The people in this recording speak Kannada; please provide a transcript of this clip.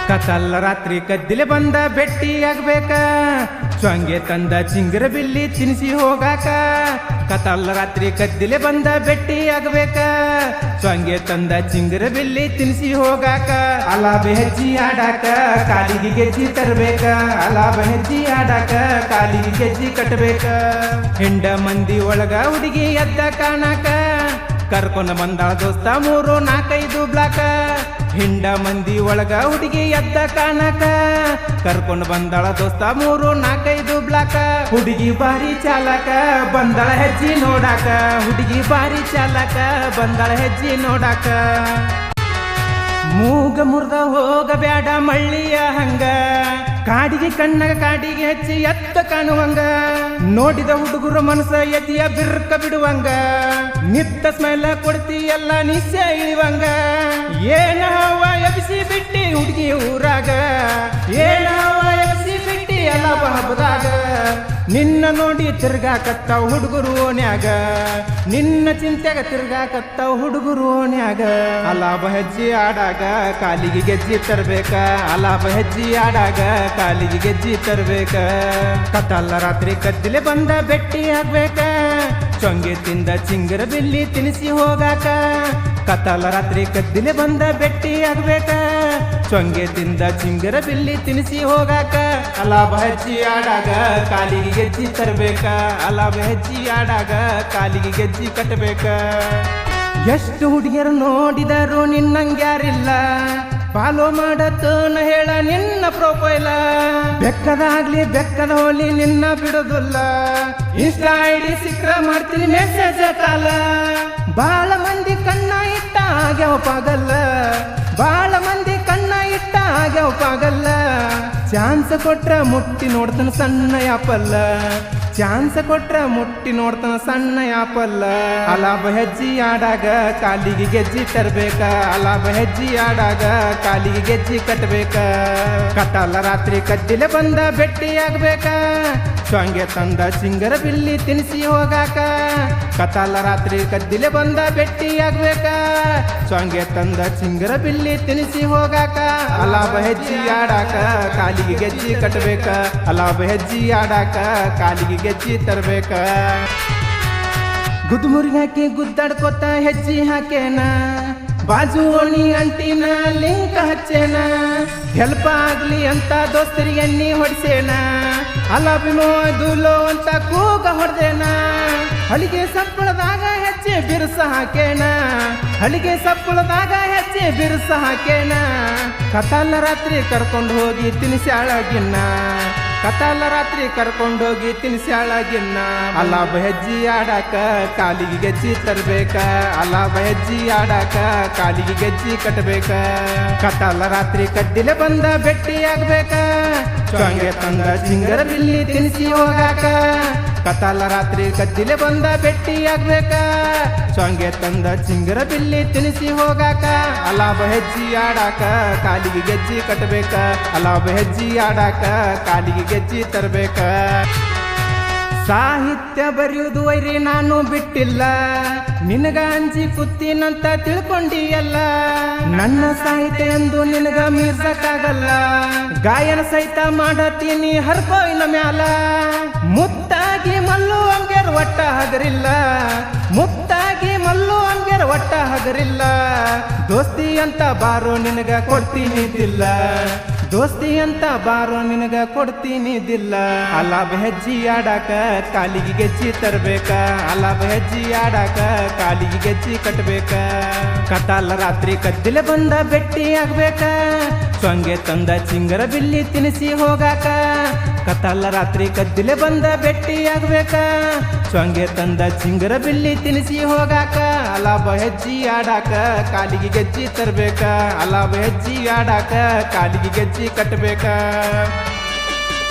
ಕತ್ತಲ್ಲ ರಾತ್ರಿ ಕದ್ದಿಲೆ ಬಂದ ಬೆಟ್ಟಿ ಆಗ್ಬೇಕ ಸ್ವಂಗೆ ತಂದ ಚಿಂಗರ ಬಿಲ್ಲಿ ತಿನಿಸಿ ಹೋಗಾಕ ಕತ್ತಲ್ಲ ರಾತ್ರಿ ಕದ್ದಿಲೆ ಬಂದ ಬೆಟ್ಟಿ ಆಗ್ಬೇಕ ಸ್ವಂಗೆ ತಂದ ಚಿಂಗರ ಬಿಲ್ಲಿ ತಿನಿಸಿ ಹೋಗಾಕ ಅಲಾಬ ಹೆಜ್ಜಿ ಆಡಾಕ ಕಾಲಿಗೆ ಗೆಜ್ಜಿ ತರಬೇಕ ಅಲಾಬ ಹೆಜ್ಜಿ ಆಡಾಕ ಕಾಲಿಗೆ ಗೆಜ್ಜಿ ಕಟ್ಟಬೇಕ ಹಿಂಡ ಮಂದಿ ಒಳಗ ಹುಡುಗಿ ಎದ್ದ ಕಾಣಾಕ ಕರ್ಕೊಂಡ ಬಂದಾಳ ದೋಸ್ತ 3-4-5 ಬ್ಲಾಕ ಹಿಂಡ ಮಂದಿ ಒಳಗ ಹುಡುಗಿ ಎದ್ದ ಕಾಣಕ ಕರ್ಕೊಂಡು ಬಂದಾಳ ದೋಸ್ತ 3-4-5 ಬ್ಲಾಕ ಹುಡುಗಿ ಬಾರಿ ಚಾಲಕ ಬಂದಾಳ ಹೆಜ್ಜಿ ನೋಡಾಕ ಹುಡುಗಿ ಬಾರಿ ಚಾಲಕ ಬಂದಾಳ ಹೆಜ್ಜಿ ನೋಡಾಕ ಮೂಗ ಮುರ್ದ ಹೋಗ ಬ್ಯಾಡ ಮಳ್ಳಿಯ ಹಂಗ ಕಾಡಿಗೆ ಕಣ್ಣಗ ಕಾಡಿಗೆ ಹೆಚ್ಚಿ ಎತ್ತ ಕಾಣುವಂಗ ನೋಡಿದ ಹುಡುಗರ ಮನಸ್ಸ ಎದಿಯ ಬಿರ್ಕ ಬಿಡುವಂಗ ನಿತ್ತ ಸ್ಮೈಲ ಕೊಡ್ತಿ ಎಲ್ಲ ನಿಶ್ಚಯ ಇಳಿವಂಗ ಏನ ಹವ ಎಬ್ಸಿ ಬಿಟ್ಟಿ ಹುಡುಗಿ ಊರಾಗ ಏನ ಹವ ಎಬ್ಸಿ ಬಿಟ್ಟಿ ಎಲ್ಲ ಹಬ್ಬದಾಗ ನಿನ್ನ ನೋಡಿ ತಿರ್ಗಾಕತ್ತಾವ ಹುಡುಗರು ಓಣ್ಯಾಗ ನಿನ್ನ ಚಿಂತೆಗ ತಿರ್ಗಾಕತ್ತಾವ ಹುಡುಗರು ಓಣ್ಯಾಗ ಅಲಾಬ ಹೆಜ್ಜಿ ಆಡಾಗ ಕಾಲಿಗೆ ಗೆಜ್ಜಿ ತರಬೇಕ ಅಲಾಬ ಹೆಜ್ಜಿ ಆಡಾಗ ಕಾಲಿಗೆ ಗೆಜ್ಜಿ ತರಬೇಕ ಕತ್ತಲ್ಲ ರಾತ್ರಿ ಕದ್ದಿಲೆ ಬಂದ ಬೆಟ್ಟಿ ಆಗ್ಬೇಕ ಚೊಂಗೆ ತಿಂದ ಚಿಂಗರ ಬಿಲ್ಲಿ ತಿನಿಸಿ ಹೋಗಾಕ ಕತ್ತಲ್ಲ ರಾತ್ರಿ ಕದ್ದಿಲೆ ಬಂದ ಬೆಟ್ಟಿ ಆಗ್ಬೇಕ ಚೊಂಗೆ ತಿಂದ ಚಿಂಗರ ಬಿಲ್ಲಿ ತಿನಿಸಿ ಹೋಗಾಕ ಅಲಾಬ ಹೆಜ್ಜಿ ಆಡಾಗ ಕಾಲಿಗೆ ಗೆಜ್ಜಿ ತರಬೇಕ ಅಲಾಬ ಹೆಜ್ಜಿ ಆಡಾಗ ಕಾಲಿಗೆ ಗೆಜ್ಜಿ ಕಟ್ಟಬೇಕ ಎಷ್ಟು ಹುಡುಗಿಯರು ನೋಡಿದರು ನಿನ್ನಂಗ್ಯಾರಿಲ್ಲ ಫಾಲೋ ಮಾಡತನ ಹೇಳ ನಿನ್ನ ಪ್ರೊಫೈಲ ಬೆಕ್ಕದಾಗ್ಲಿ ಬೆಕ್ಕದ ಹೋಲಿ ನಿನ್ನ ಬಿಡೋದಿಲ್ಲ ಇನ್ಸ್ಟಾ ಐಡಿ ಸಿಕ್ರ ಮಾಡ್ತೀನಿ ಮೆಸೇಜ್ ಕಾಲ ಬಾಳ ಮಂದಿ ಕಣ್ಣ ಇಟ್ಟ ಆಗ್ಯಾವ ಪಾಗಲ್ಲ ಬಾಳ ಮಂದಿ ಕಣ್ಣ ಇಟ್ಟ ಆಗ್ಯಾವ ಪಾಗಲ್ಲ ಚಾನ್ಸ್ ಕೊಟ್ರ ಮುಟ್ಟಿ ನೋಡ್ತಾನ ಸಣ್ಣ ಯಾಪಲ್ಲ ಚಾನ್ಸ್ ಕೊಟ್ರ ಮುಟ್ಟಿ ನೋಡ್ತಾನ ಸಣ್ಣ ಯಾಪಲ್ಲ ಅಲಾಬ ಹೆಜ್ಜಿ ಆಡಾಗ ಕಾಲಿಗೆ ಗೆಜ್ಜಿ ತರಬೇಕ ಅಲಾಬ ಹೆಜ್ಜಿ ಆಡಾಗ ಕಾಲಿಗೆ ಗೆಜ್ಜಿ ಕಟ್ಟಬೇಕ ಕತ್ತಲ್ಲ ರಾತ್ರಿ ಕದ್ದಿಲೆ ಬಂದ ಬೆಟ್ಟಿ ಆಗ್ಬೇಕ ಸ್ವಂಗೆ ತಂದ ಚಿಂಗರ ಬಿಲ್ಲಿ ತಿನಿಸಿ ಹೋಗಾಕ ಕತ್ತಲ್ಲ ರಾತ್ರಿ ಕದ್ದಿಲೆ ಬಂದ ಬೆಟ್ಟಿ ಆಗ್ಬೇಕ ಸ್ವಂಗೆ ತಂದ ಚಿಂಗರ ಬಿಲ್ಲಿ ತಿನಿಸಿ ಹೋಗಾಕ ಅಲಾಬ ಹೆಜ್ಜಿ ಆಡಾಕ ಕಾಲಿಗೆ ಗೆಜ್ಜಿ ಕಟ್ಟಬೇಕ ಅಲಾಬ ಹೆಜ್ಜಿ ಆಡಾಕ ಕಾಲಿಗೆ ಗೆಜ್ಜಿ ತರಬೇಕ ಗುದ್ಮುರಿ ಹಾಕಿ ಗುದ್ದಾಡ್ಕೊತ ಹೆಜ್ಜಿ ಹಾಕೇನ ಬಾಜು ಓಣಿ ಅಂಟಿನ ಲಿಂಕ್ ಹಚ್ಚೇನ ಹೆಲ್ಪ್ ಆಗ್ಲಿ ಅಂತ ದೋಸ್ತರಿಗೆ ಎಣ್ಣಿ ಹೊಡ್ಸೇನ ಅಲಾಬಿನೋ ದೂಲೋ ಅಂತ ಕೂಗ ಹೊಡ್ದೇನ ಹಳಿಗೆ ಸಪ್ಪಳದಾಗ ಹೆಚ್ಚಿ ಬಿರುಸ ಹಾಕೇನ ಹಳಿಗೆ ಸಪ್ಪಳದಾಗ ಹೆಚ್ಚಿ ಬಿರುಸ ಹಾಕೇನ ಕತ್ತಲ್ಲ ರಾತ್ರಿ ಕರ್ಕೊಂಡು ಹೋಗಿ ತಿನಿಸ್ಯಾಳಗಿನ್ನ ಕತ್ತಲ್ಲ ರಾತ್ರಿ ಕರ್ಕೊಂಡೋಗಿ ತಿನಿಸ್ಯಾಳಗಿನ್ನ ಅಲಾಬ ಹೆಜ್ಜಿ ಆಡಾಕ ಕಾಲಿಗೆ ಗೆಜ್ಜಿ ತರಬೇಕ ಅಲಾಬ ಹೆಜ್ಜಿ ಆಡಾಕ ಕಾಲಿಗೆ ಗೆಜ್ಜಿ ಕಟ್ಟಬೇಕ ಕತ್ತಲ್ಲ ರಾತ್ರಿ ಕದ್ದಿಲೆ ಬಂದ ಬೆಟ್ಟಿ ಆಗ್ಬೇಕ ಚೊಂಗೆ ತಂದ ಚಿಂಗರ ಬಿಲ್ಲಿ ತಿನಿಸಿ ಹೋಗಾಕ ಕತ್ತಲ್ಲ ರಾತ್ರಿ ಕದ್ದಿಲೆ ಬಂದ ಬೆಟ್ಟಿ ಆಗ್ಬೇಕ ಚೊಂಗೆ ತಂದ ಚಿಂಗರ ಬಿಲ್ಲಿ ತಿನಿಸಿ ಹೋಗಾಕ ಅಲಾಬ ಹೆಜ್ಜಿ ಆಡಾಕ ಕಾಲಿಗೆ ಗೆಜ್ಜಿ ಕಟ್ಟಬೇಕ ಅಲಾಬ ಹೆಜ್ಜಿ ಆಡಾಕ ಕಾಲಿಗೆ ಗೆಜ್ಜಿ ತರಬೇಕ ಸಾಹಿತ್ಯ ಬರೆಯುವುದು ವೈರಿ ನಾನು ಬಿಟ್ಟಿಲ್ಲ ನಿನಗ ಅಂಜಿ ಕುತ್ತಿನಂತ ತಿಳ್ಕೊಂಡಿಯಲ್ಲ ನನ್ನ ಸಾಹಿತ್ಯ ಎಂದು ನಿನಗ ಮೀರ್ಸಕ್ಕಾಗಲ್ಲ ಗಾಯನ ಸಹಿತ ಮಾಡತೀನಿ ಹರ್ಕೋಯಿನ ಮ್ಯಾಲ ಮುತ್ತಾಗಿ ಮಲ್ಲು ಅಂಗೇರ್ ಒಟ್ಟ ಹಗರಿಲ್ಲ ಮುತ್ತಾಗಿ ಮಲ್ಲು ಅಂಗೇರ್ ಒಟ್ಟ ಹಗರಿಲ್ಲ ದೋಸ್ತಿ ಅಂತ ಬಾರೋ ನಿನಗ ಕೊಡ್ತೀನಿ ದಿಲ್ಲ ದೋಸ್ತಿ ಅಂತ ಬಾರೋ ನಿನಗ ಕೊಡ್ತೀನಿ ದಿಲ್ಲ ಅಲಾಬ ಹೆಜ್ಜಿ ಆಡಾಕ ಕಾಲಿಗೆ ಗೆಜ್ಜಿ ತರಬೇಕ ಅಲಾಬ ಹೆಜ್ಜಿ ಆಡಾಕ ಕಾಲಿಗೆ ಗೆಜ್ಜಿ ಕಟ್ಟಬೇಕ ಕತ್ತಲ್ಲ ರಾತ್ರಿ ಕದ್ದಿಲೆ ಬಂದ ಬೆಟ್ಟಿ ಆಗ್ಬೇಕ ಸ್ವಂಗೆ ತಂದ ಚಿಂಗರ ಬಿಲ್ಲಿ ತಿನಿಸಿ ಹೋಗಾಕ ಕತ್ತಲ್ಲ ರಾತ್ರಿ ಕದ್ದಿಲೆ ಬಂದ ಬೆಟ್ಟಿ ಆಗ್ಬೇಕ ಸ್ವಂಗೆ ತಂದ ಚಿಂಗರ ಬಿಲ್ಲಿ ತಿನಿಸಿ ಹೋಗಾಕ ಅಲಾಬ ಹೆಜ್ಜಿ ಆಡಾಕ ಕಾಲಿಗೆ ಗೆಜ್ಜಿ ತರಬೇಕ ಅಲಾಬ ಹೆಜ್ಜಿ ಆಡಾಕ ಕಾಲಿಗೆ ಗೆಜ್ಜಿ ಕಟ್ಟಬೇಕ